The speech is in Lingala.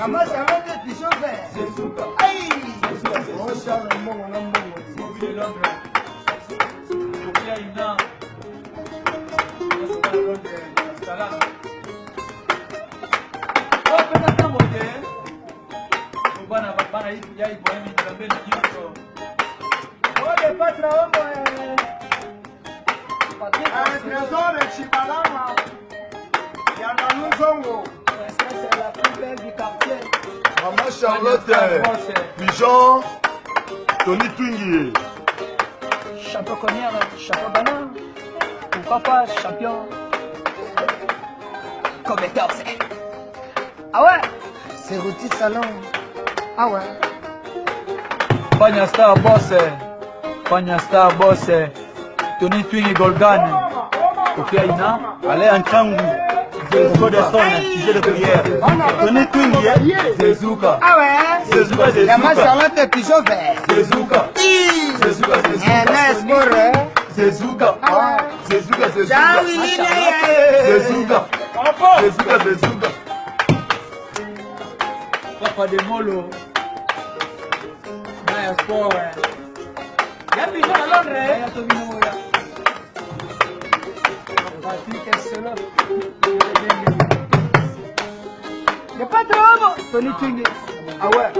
Maman, ça va être du chauffeur. Sezuka. Aïe. Oh, Charles, mon Mobile Londres. Sofia Ina. Oh, pena kama je. Bana hii ya ipo mimi nikambe ni jicho. Ole patra homo trésor de Chibalama. Yana Nuzongo. C'est la plus belle du quartier. Maman Charlotte, Pigeon, Tony Twingy. Champion Cognac, champion banane. Pourquoi pas champion comme 14. Ah ouais. C'est Roti Salon. Ah ouais. Fanya Star Boss, Tony Twingy Golgane, Sofia Ina, Alain Anchangu, Zezuko de Son, sujet de prière. Tony Twingy, Zezuka. Ah ouais. Zezuka, Maman Zezuka. Charlotte est pigeon vert. Zezuka. Zezuka, Zezuka. Zezuka. Ah ouais. Zezuka, Zezuka. Ciao, Willy. Zezuka. Zezuka, Zezuka. Papa de Molo, Maya Sport. Ya pigeon à Londres. Ya Tobino ya. Patrick Solo. Le patron, Tony Twingy. Ah ouais.